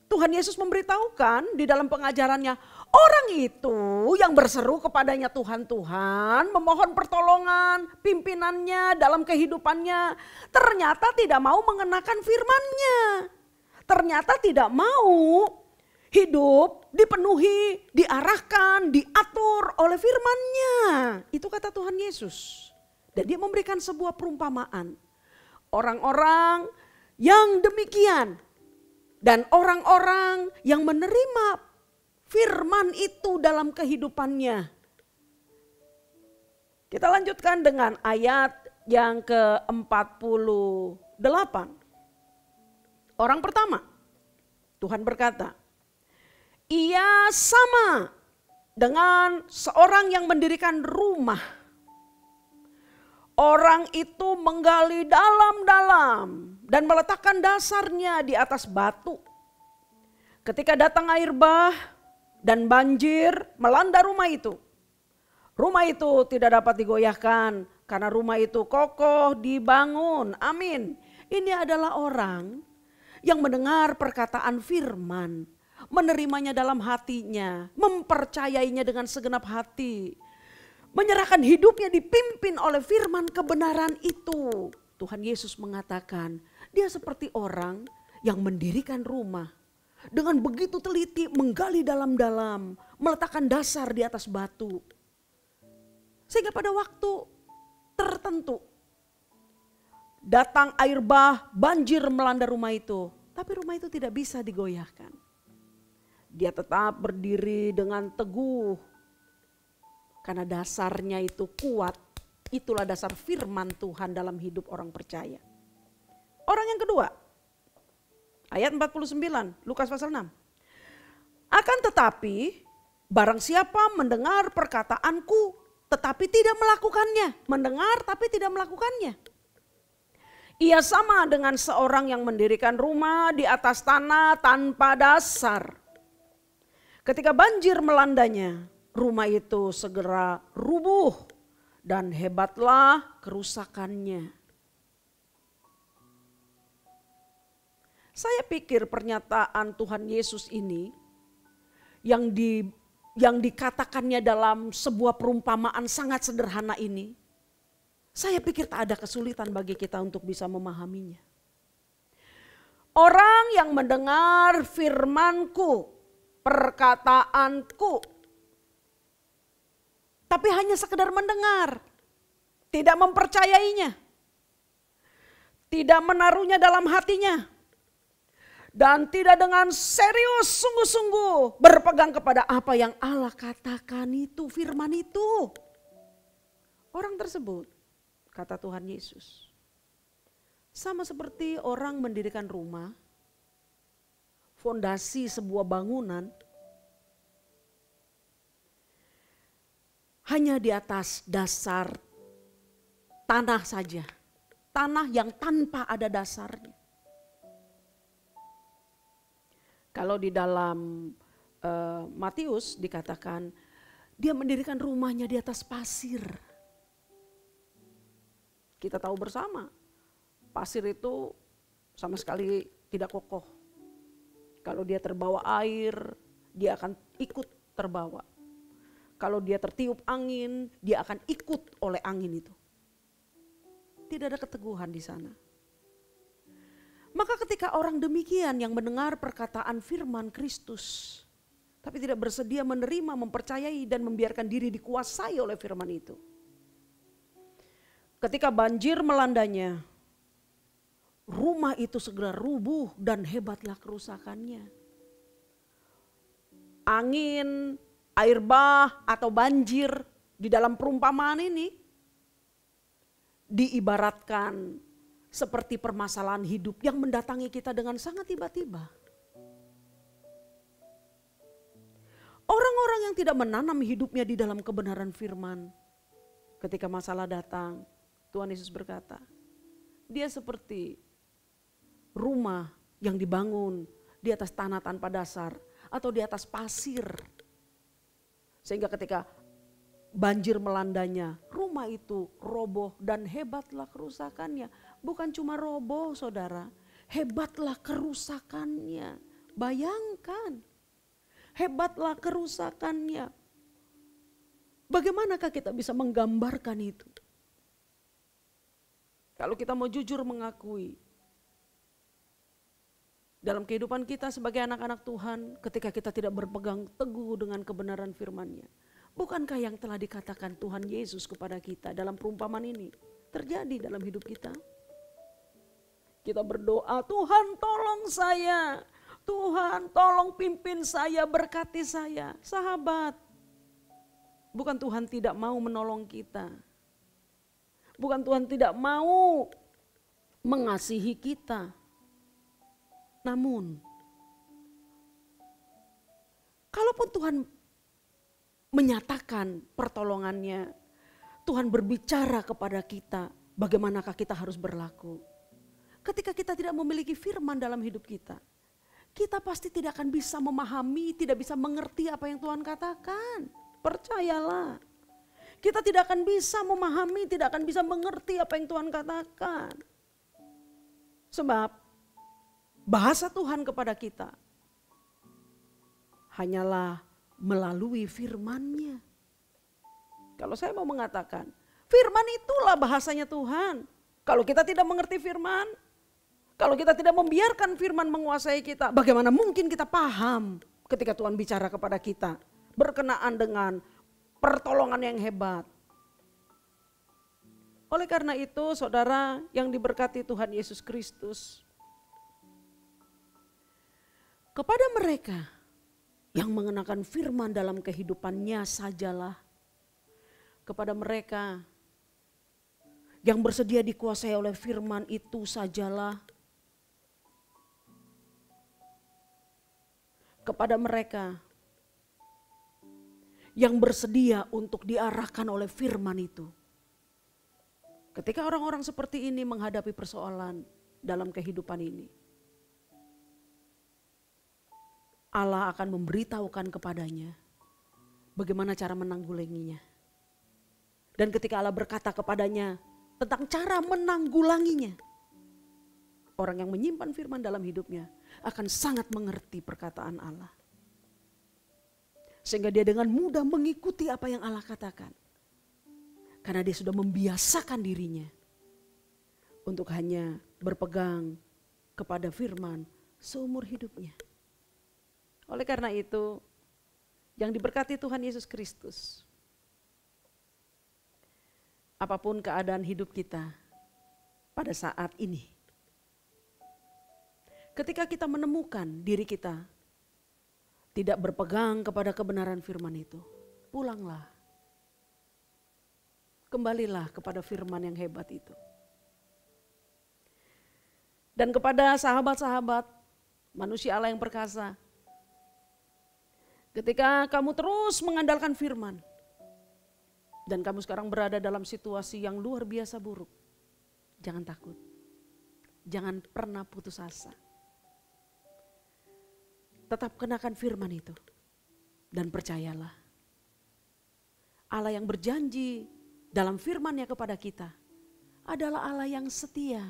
Tuhan Yesus memberitahukan di dalam pengajarannya, orang itu yang berseru kepadanya Tuhan, Tuhan, memohon pertolongan pimpinannya dalam kehidupannya, ternyata tidak mau mengenakan firman-Nya. Ternyata tidak mau hidup dipenuhi, diarahkan, diatur oleh firman-Nya. Itu kata Tuhan Yesus. Dan Dia memberikan sebuah perumpamaan. Orang-orang yang demikian dan orang-orang yang menerima firman itu dalam kehidupannya. Kita lanjutkan dengan ayat yang ke-48. Orang pertama, Tuhan berkata, ia sama dengan seorang yang mendirikan rumah. Orang itu menggali dalam-dalam dan meletakkan dasarnya di atas batu. Ketika datang air bah dan banjir melanda rumah itu tidak dapat digoyahkan karena rumah itu kokoh dibangun. Amin. Ini adalah orang yang mendengar perkataan firman, menerimanya dalam hatinya, mempercayainya dengan segenap hati, menyerahkan hidupnya dipimpin oleh firman kebenaran itu. Tuhan Yesus mengatakan, dia seperti orang yang mendirikan rumah dengan begitu teliti, menggali dalam-dalam, meletakkan dasar di atas batu. Sehingga pada waktu tertentu datang air bah, banjir melanda rumah itu, tapi rumah itu tidak bisa digoyahkan. Dia tetap berdiri dengan teguh karena dasarnya itu kuat. Itulah dasar firman Tuhan dalam hidup orang percaya. Orang yang kedua, ayat 49, Lukas pasal 6. Akan tetapi barang siapa mendengar perkataanku tetapi tidak melakukannya. Mendengar tapi tidak melakukannya. Ia sama dengan seorang yang mendirikan rumah di atas tanah tanpa dasar. Ketika banjir melandanya, rumah itu segera rubuh dan hebatlah kerusakannya. Saya pikir pernyataan Tuhan Yesus ini yang dikatakannya dalam sebuah perumpamaan sangat sederhana ini, saya pikir tak ada kesulitan bagi kita untuk bisa memahaminya. Orang yang mendengar firman-Ku, perkataanku, tapi hanya sekedar mendengar, tidak mempercayainya, tidak menaruhnya dalam hatinya, dan tidak dengan serius sungguh-sungguh berpegang kepada apa yang Allah katakan itu, firman itu. Orang tersebut, kata Tuhan Yesus, sama seperti orang mendirikan rumah, fondasi sebuah bangunan, hanya di atas dasar tanah saja. Tanah yang tanpa ada dasarnya. Kalau di dalam Matius dikatakan, dia mendirikan rumahnya di atas pasir. Kita tahu bersama, pasir itu sama sekali tidak kokoh. Kalau dia terbawa air, dia akan ikut terbawa. Kalau dia tertiup angin, dia akan ikut oleh angin itu. Tidak ada keteguhan di sana. Maka ketika orang demikian yang mendengar perkataan firman Kristus, tapi tidak bersedia menerima, mempercayai dan membiarkan diri dikuasai oleh firman itu. Ketika banjir melandanya, rumah itu segera rubuh dan hebatlah kerusakannya. Angin, air bah atau banjir di dalam perumpamaan ini diibaratkan seperti permasalahan hidup yang mendatangi kita dengan sangat tiba-tiba. Orang-orang yang tidak menanam hidupnya di dalam kebenaran firman, ketika masalah datang, Tuhan Yesus berkata, dia seperti rumah yang dibangun di atas tanah tanpa dasar atau di atas pasir. Sehingga ketika banjir melandanya, rumah itu roboh dan hebatlah kerusakannya. Bukan cuma roboh saudara, hebatlah kerusakannya. Bayangkan, hebatlah kerusakannya. Bagaimanakah kita bisa menggambarkan itu? Kalau kita mau jujur mengakui, dalam kehidupan kita sebagai anak-anak Tuhan, ketika kita tidak berpegang teguh dengan kebenaran firman-Nya, bukankah yang telah dikatakan Tuhan Yesus kepada kita dalam perumpamaan ini terjadi dalam hidup kita? Kita berdoa, Tuhan tolong saya, Tuhan tolong pimpin saya, berkati saya. Sahabat, bukan Tuhan tidak mau menolong kita. Bukan Tuhan tidak mau mengasihi kita. Namun, kalaupun Tuhan menyatakan pertolongannya, Tuhan berbicara kepada kita bagaimanakah kita harus berlaku. Ketika kita tidak memiliki firman dalam hidup kita, kita pasti tidak akan bisa memahami, tidak bisa mengerti apa yang Tuhan katakan. Percayalah, kita tidak akan bisa memahami, tidak akan bisa mengerti apa yang Tuhan katakan. Sebab bahasa Tuhan kepada kita hanyalah melalui firman-Nya. Kalau saya mau mengatakan, firman itulah bahasanya Tuhan. Kalau kita tidak mengerti firman, kalau kita tidak membiarkan firman menguasai kita, bagaimana mungkin kita paham ketika Tuhan bicara kepada kita berkenaan dengan pertolongan yang hebat. Oleh karena itu, saudara yang diberkati Tuhan Yesus Kristus, kepada mereka yang mengenakan firman dalam kehidupannya sajalah, kepada mereka yang bersedia dikuasai oleh firman itu sajalah, kepada mereka yang bersedia untuk diarahkan oleh firman itu. Ketika orang-orang seperti ini menghadapi persoalan dalam kehidupan ini, Allah akan memberitahukan kepadanya bagaimana cara menanggulanginya. Dan ketika Allah berkata kepadanya tentang cara menanggulanginya, orang yang menyimpan firman dalam hidupnya akan sangat mengerti perkataan Allah. Sehingga dia dengan mudah mengikuti apa yang Allah katakan. Karena dia sudah membiasakan dirinya untuk hanya berpegang kepada firman seumur hidupnya. Oleh karena itu, yang diberkati Tuhan Yesus Kristus, apapun keadaan hidup kita pada saat ini, ketika kita menemukan diri kita tidak berpegang kepada kebenaran firman itu, pulanglah. Kembalilah kepada firman yang hebat itu. Dan kepada sahabat-sahabat manusia Allah yang perkasa, ketika kamu terus mengandalkan firman, dan kamu sekarang berada dalam situasi yang luar biasa buruk, jangan takut. Jangan pernah putus asa. Tetap kenakan firman itu dan percayalah. Allah yang berjanji dalam firman-Nya kepada kita adalah Allah yang setia.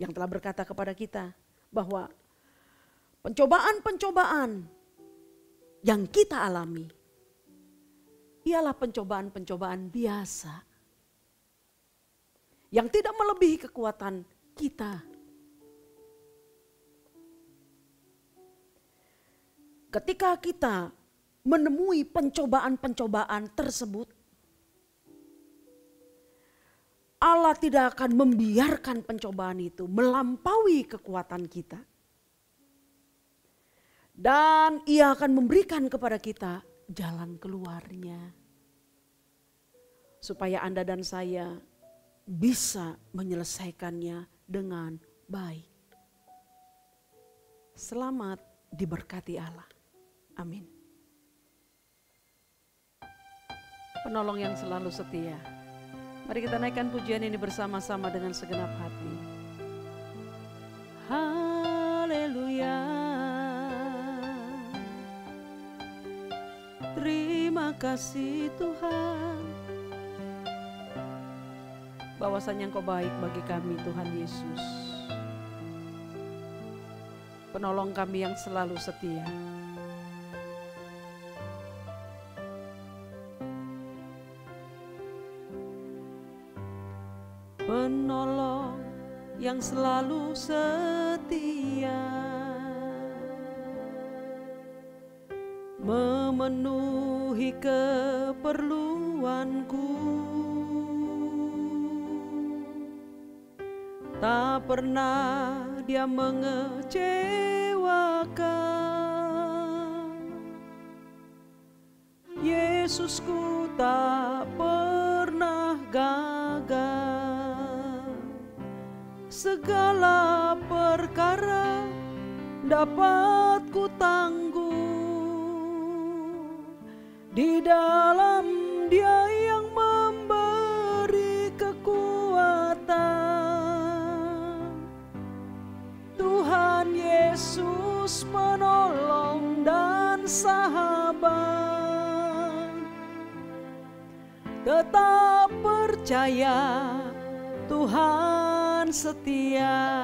Yang telah berkata kepada kita bahwa pencobaan-pencobaan yang kita alami ialah pencobaan-pencobaan biasa. Yang tidak melebihi kekuatan kita. Ketika kita menemui pencobaan-pencobaan tersebut, Allah tidak akan membiarkan pencobaan itu melampaui kekuatan kita. Dan Ia akan memberikan kepada kita jalan keluarnya. Supaya Anda dan saya bisa menyelesaikannya dengan baik. Selamat diberkati Allah. Amin. Penolong yang selalu setia. Mari kita naikkan pujian ini bersama-sama dengan segenap hati. Haleluya. Terima kasih Tuhan. Bahwasanya Engkau baik bagi kami Tuhan Yesus. Penolong kami yang selalu setia. Penolong yang selalu setia, memenuhi keperluanku, tak pernah Dia mengecewakan. Yesusku tak pernah gagal. Segala perkara dapat ku tanggung di dalam Dia yang memberi kekuatan. Tuhan Yesus penolong dan sahabat, tetap percaya Tuhan setia.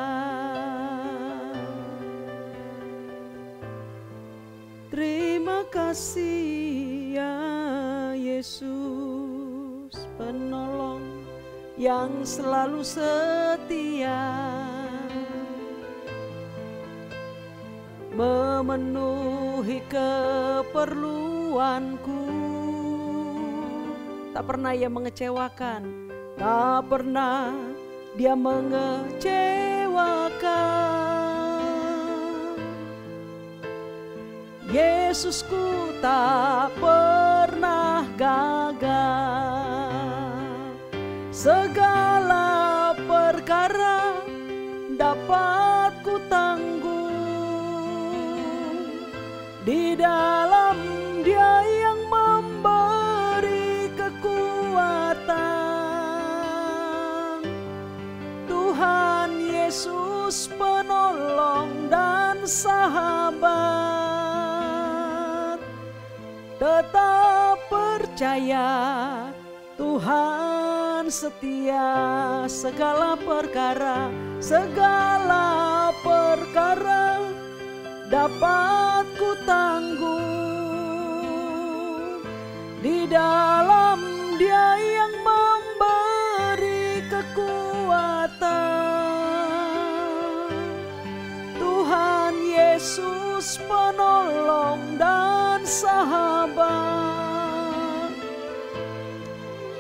Terima kasih ya Yesus, penolong yang selalu setia, memenuhi keperluanku. Tak pernah Ia mengecewakan, tak pernah Dia mengecewakan. Yesusku tak pernah gagal. Segala perkara dapat ku tanggung di dalam Dia yang memberi kekuatan. Tuhan Yesus penolong dan sahabat, tetap percaya Tuhan setia. Segala perkara dapat ku tanggung sahabat.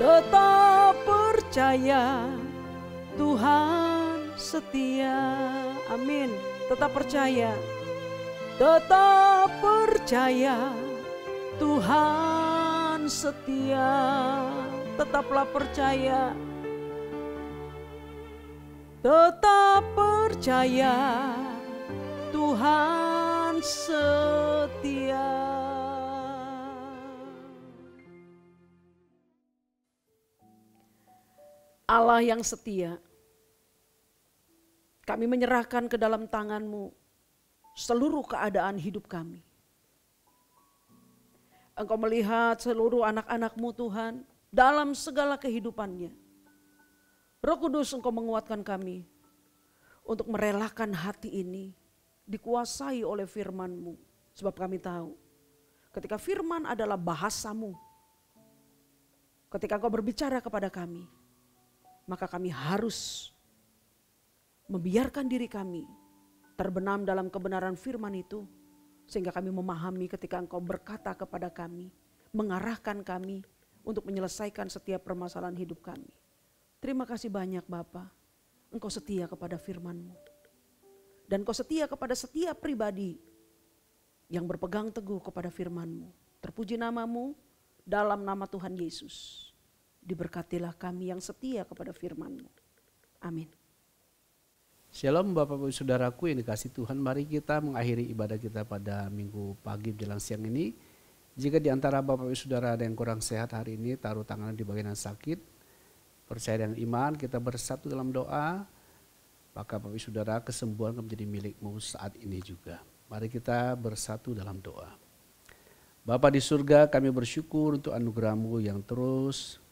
Tetap percaya Tuhan setia. Amin. Tetap percaya. Tetap percaya Tuhan setia. Tetaplah percaya. Tetap percaya Tuhan setia. Allah yang setia, kami menyerahkan ke dalam tangan-Mu seluruh keadaan hidup kami. Engkau melihat seluruh anak-anak-Mu Tuhan dalam segala kehidupannya. Roh Kudus, Engkau menguatkan kami untuk merelakan hati ini dikuasai oleh firman-Mu. Sebab kami tahu ketika firman adalah bahasa-Mu, ketika Engkau berbicara kepada kami, maka kami harus membiarkan diri kami terbenam dalam kebenaran firman itu, sehingga kami memahami ketika Engkau berkata kepada kami, mengarahkan kami untuk menyelesaikan setiap permasalahan hidup kami. Terima kasih banyak Bapa, Engkau setia kepada firman-Mu. Dan Engkau setia kepada setiap pribadi yang berpegang teguh kepada firman-Mu. Terpuji nama-Mu, dalam nama Tuhan Yesus. Diberkatilah kami yang setia kepada firman-Mu. Amin. Shalom Bapak Ibu Saudaraku yang dikasihi Tuhan, mari kita mengakhiri ibadah kita pada minggu pagi menjelang siang ini. Jika di antara Bapak Ibu Saudara ada yang kurang sehat hari ini, taruh tangan di bagian yang sakit. Percaya dengan iman, kita bersatu dalam doa. Maka Bapak Ibu Saudara, kesembuhan akan menjadi milikmu saat ini juga. Mari kita bersatu dalam doa. Bapa di surga, kami bersyukur untuk anugerah-Mu yang terus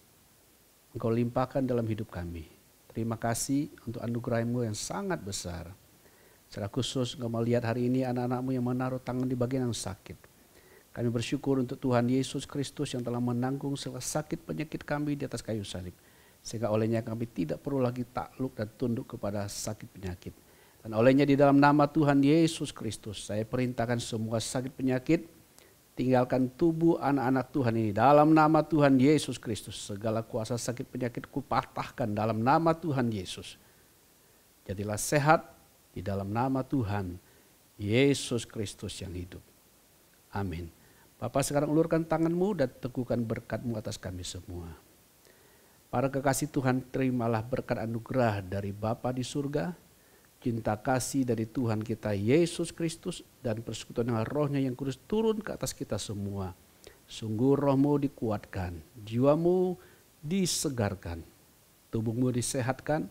Engkau limpahkan dalam hidup kami. Terima kasih untuk anugerah-Mu yang sangat besar. Secara khusus Engkau melihat hari ini anak-anak-Mu yang menaruh tangan di bagian yang sakit. Kami bersyukur untuk Tuhan Yesus Kristus yang telah menanggung segala sakit penyakit kami di atas kayu salib. Sehingga olehnya kami tidak perlu lagi takluk dan tunduk kepada sakit penyakit. Dan olehnya di dalam nama Tuhan Yesus Kristus, saya perintahkan semua sakit penyakit, tinggalkan tubuh anak-anak Tuhan ini dalam nama Tuhan Yesus Kristus. Segala kuasa sakit penyakit kupatahkan dalam nama Tuhan Yesus. Jadilah sehat di dalam nama Tuhan Yesus Kristus yang hidup. Amin. Bapak sekarang ulurkan tangan-Mu dan teguhkan berkat-Mu atas kami semua. Para kekasih Tuhan, terimalah berkat anugerah dari Bapa di surga, cinta kasih dari Tuhan kita Yesus Kristus, dan persekutuan dengan Roh-Nya yang kudus turun ke atas kita semua. Sungguh roh-Mu dikuatkan, jiwa-Mu disegarkan, tubuh-Mu disehatkan,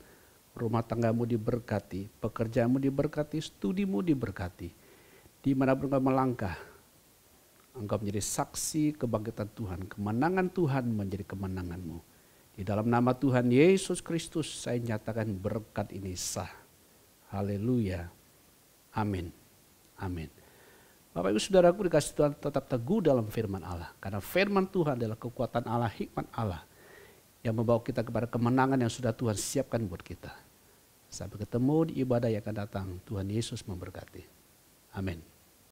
rumah tangga-Mu diberkati, pekerjaan-Mu diberkati, studi-Mu diberkati. Dimanapun Engkau melangkah, Engkau menjadi saksi kebangkitan Tuhan, kemenangan Tuhan menjadi kemenangan-Mu. Di dalam nama Tuhan Yesus Kristus saya nyatakan berkat ini sah. Haleluya. Amin. Amin. Bapak Ibu Saudaraku dikasih Tuhan, tetap teguh dalam firman Allah. Karena firman Tuhan adalah kekuatan Allah, hikmat Allah yang membawa kita kepada kemenangan yang sudah Tuhan siapkan buat kita. Sampai ketemu di ibadah yang akan datang. Tuhan Yesus memberkati. Amin.